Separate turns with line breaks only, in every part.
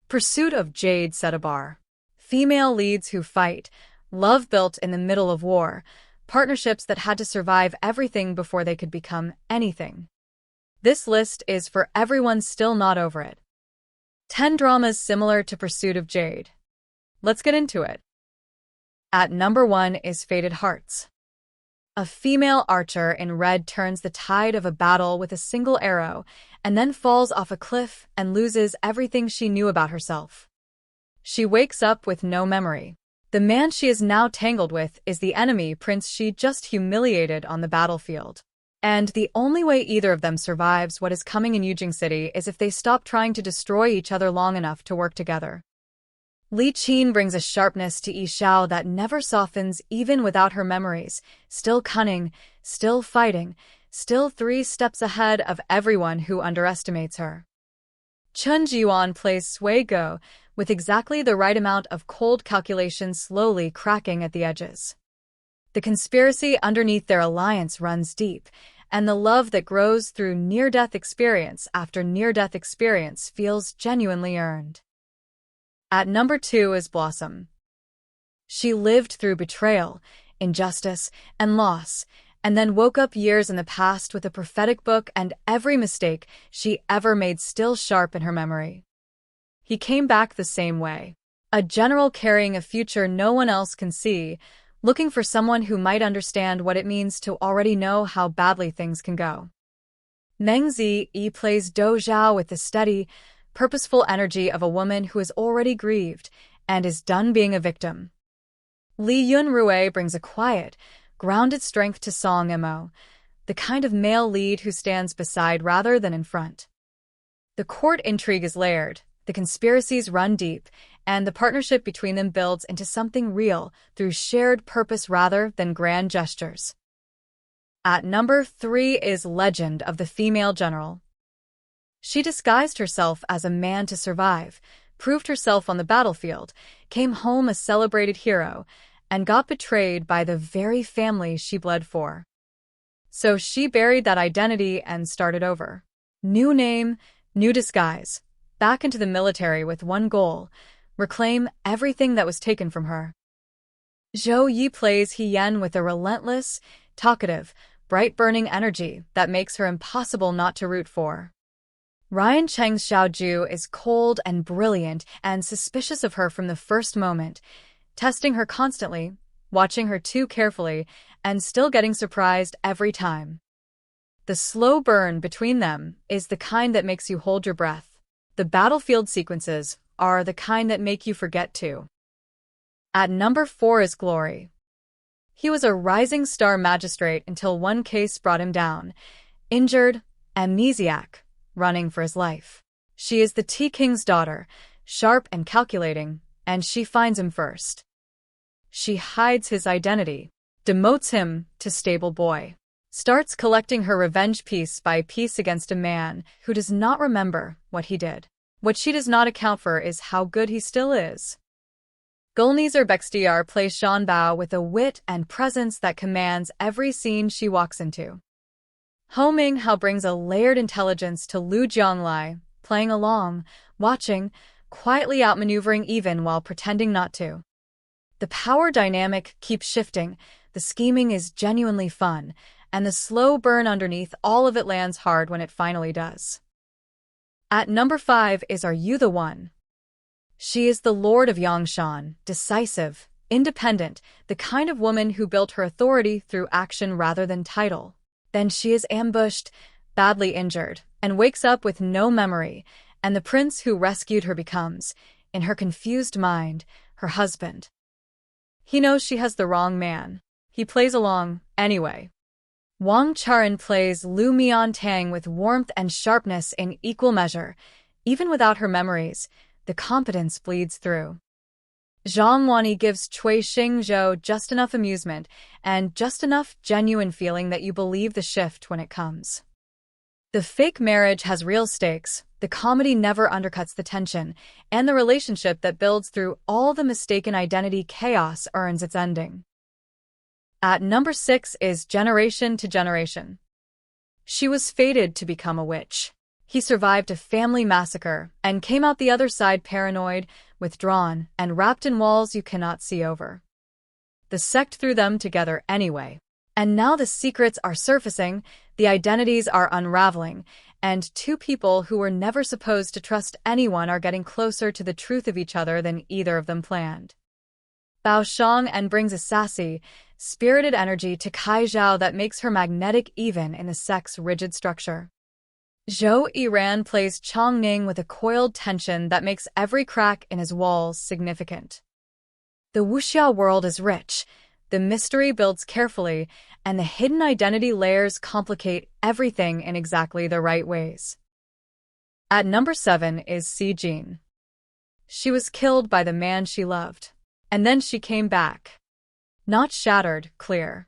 Pursuit of Jade set a bar. Female leads who fight, love built in the middle of war, partnerships that had to survive everything before they could become anything. This list is for everyone still not over it. 10 dramas similar to Pursuit of Jade. Let's get into it. At number 1 is Fated Hearts. A female archer in red turns the tide of a battle with a single arrow and then falls off a cliff and loses everything she knew about herself. She wakes up with no memory. The man she is now tangled with is the enemy prince she just humiliated on the battlefield. And the only way either of them survives what is coming in Yujing City is if they stop trying to destroy each other long enough to work together. Li Qin brings a sharpness to Yi Xiao that never softens even without her memories, still cunning, still fighting, still 3 steps ahead of everyone who underestimates her. Chen Zhe Yuan plays Sui Go, with exactly the right amount of cold calculation slowly cracking at the edges. The conspiracy underneath their alliance runs deep, and the love that grows through near-death experience after near-death experience feels genuinely earned. At number 2 is Blossom. She lived through betrayal, injustice, and loss, and then woke up years in the past with a prophetic book and every mistake she ever made still sharp in her memory. He came back the same way. A general carrying a future no one else can see, looking for someone who might understand what it means to already know how badly things can go. Meng Zi plays Do Zhao with the steady, purposeful energy of a woman who is already grieved and is done being a victim. Li Yunrui brings a quiet, grounded strength to Song Mo, the kind of male lead who stands beside rather than in front. The court intrigue is layered, the conspiracies run deep, and the partnership between them builds into something real through shared purpose rather than grand gestures. At number 3 is Legend of the Female General. She disguised herself as a man to survive, proved herself on the battlefield, came home a celebrated hero, and got betrayed by the very family she bled for. So she buried that identity and started over. New name, new disguise, back into the military with one goal: reclaim everything that was taken from her. Zhou Ye plays He Yan with a relentless, talkative, bright-burning energy that makes her impossible not to root for. Ryan Cheng's Xiaoju is cold and brilliant and suspicious of her from the first moment, testing her constantly, watching her too carefully, and still getting surprised every time. The slow burn between them is the kind that makes you hold your breath. The battlefield sequences are the kind that make you forget to. At number 4 is Glory. He was a rising star magistrate until one case brought him down. Injured, amnesiac, running for his life. She is the Tea King's daughter, sharp and calculating, and she finds him first. She hides his identity, demotes him to stable boy, starts collecting her revenge piece by piece against a man who does not remember what he did. What she does not account for is how good he still is. Gulnezer Bextiyar plays Shan Bao with a wit and presence that commands every scene she walks into. Hou Ming Hao brings a layered intelligence to Lu Jianglai, playing along, watching, quietly outmaneuvering even while pretending not to. The power dynamic keeps shifting, the scheming is genuinely fun, and the slow burn underneath all of it lands hard when it finally does. At number 5 is Are You the One? She is the Lord of Yangshan, decisive, independent, the kind of woman who built her authority through action rather than title. Then she is ambushed, badly injured, and wakes up with no memory, and the prince who rescued her becomes, in her confused mind, her husband. He knows she has the wrong man. He plays along, anyway. Wang Charan plays Lu Miantang with warmth and sharpness in equal measure. Even without her memories, the competence bleeds through. Zhang Wan Yi gives Cui Xingzhou just enough amusement and just enough genuine feeling that you believe the shift when it comes. The fake marriage has real stakes, the comedy never undercuts the tension, and the relationship that builds through all the mistaken identity chaos earns its ending. At number 6 is Generation to Generation. She was fated to become a witch. He survived a family massacre and came out the other side paranoid, withdrawn, and wrapped in walls you cannot see over. The sect threw them together anyway. And now the secrets are surfacing, the identities are unraveling, and two people who were never supposed to trust anyone are getting closer to the truth of each other than either of them planned. Bao Shang and brings a sassy, spirited energy to Kai Zhao that makes her magnetic even in the sect's rigid structure. Zhou Ye plays Chong Ning with a coiled tension that makes every crack in his walls significant. The wuxia world is rich, the mystery builds carefully, and the hidden identity layers complicate everything in exactly the right ways. At number 7 is Si Jin. She was killed by the man she loved. And then she came back. Not shattered, clear.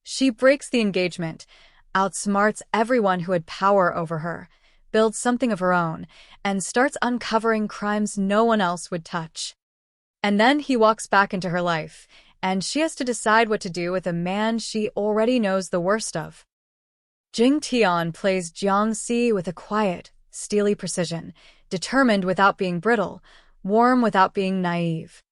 She breaks the engagement, outsmarts everyone who had power over her, builds something of her own, and starts uncovering crimes no one else would touch. And then he walks back into her life, and she has to decide what to do with a man she already knows the worst of. Jing Tian plays Jiang Si with a quiet, steely precision, determined without being brittle, warm without being naive.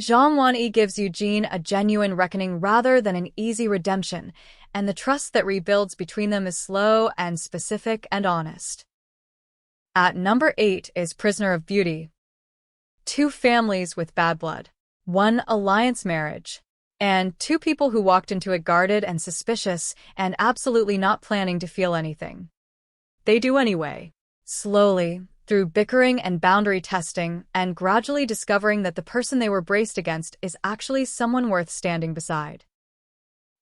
Zhang Wan Yi gives Eugene a genuine reckoning rather than an easy redemption, and the trust that rebuilds between them is slow and specific and honest. At number 8 is Prisoner of Beauty. Two families with bad blood. One alliance marriage, and two people who walked into it guarded and suspicious and absolutely not planning to feel anything. They do anyway, slowly, through bickering and boundary testing, and gradually discovering that the person they were braced against is actually someone worth standing beside.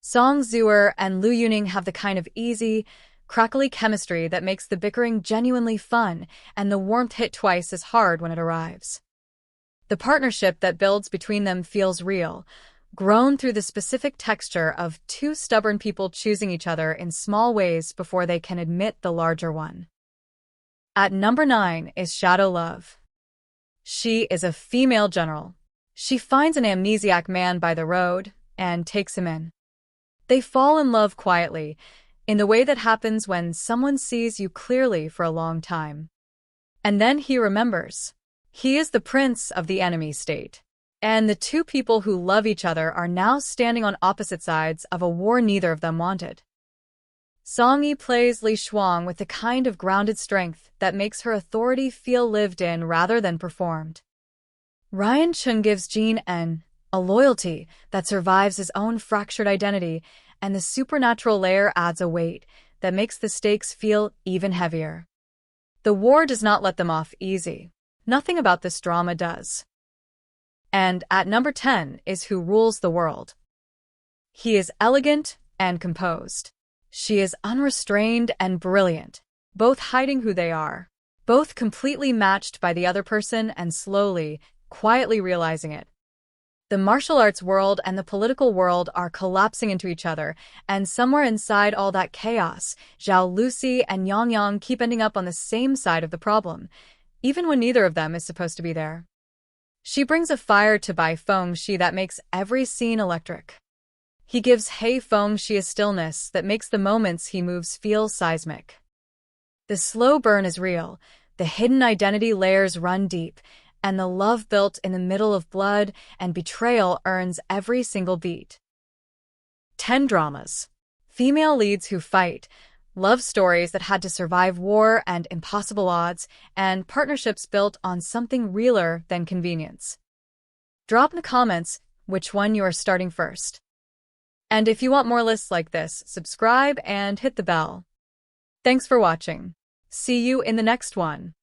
Song Zuer and Lu Yuning have the kind of easy, crackly chemistry that makes the bickering genuinely fun, and the warmth hit twice as hard when it arrives. The partnership that builds between them feels real, grown through the specific texture of two stubborn people choosing each other in small ways before they can admit the larger one. At number 9 is Shadow Love. She is a female general. She finds an amnesiac man by the road and takes him in. They fall in love quietly, in the way that happens when someone sees you clearly for a long time. And then he remembers. He is the prince of the enemy state. And the two people who love each other are now standing on opposite sides of a war neither of them wanted. Song Yi plays Li Shuang with the kind of grounded strength that makes her authority feel lived in rather than performed. Ryan Chen gives Jean a loyalty that survives his own fractured identity, and the supernatural layer adds a weight that makes the stakes feel even heavier. The war does not let them off easy. Nothing about this drama does. And at number 10 is Who Rules the World. He is elegant and composed. She is unrestrained and brilliant, both hiding who they are, both completely matched by the other person and slowly, quietly realizing it. The martial arts world and the political world are collapsing into each other, and somewhere inside all that chaos, Zhao Lusi and Yang keep ending up on the same side of the problem, even when neither of them is supposed to be there. She brings a fire to Bai Fengxi that makes every scene electric. He gives Hei Fengxi a stillness that makes the moments he moves feel seismic. The slow burn is real, the hidden identity layers run deep, and the love built in the middle of blood and betrayal earns every single beat. 10 dramas. Female leads who fight, love stories that had to survive war and impossible odds, and partnerships built on something realer than convenience. Drop in the comments which one you are starting first. And if you want more lists like this, subscribe and hit the bell. Thanks for watching. See you in the next one.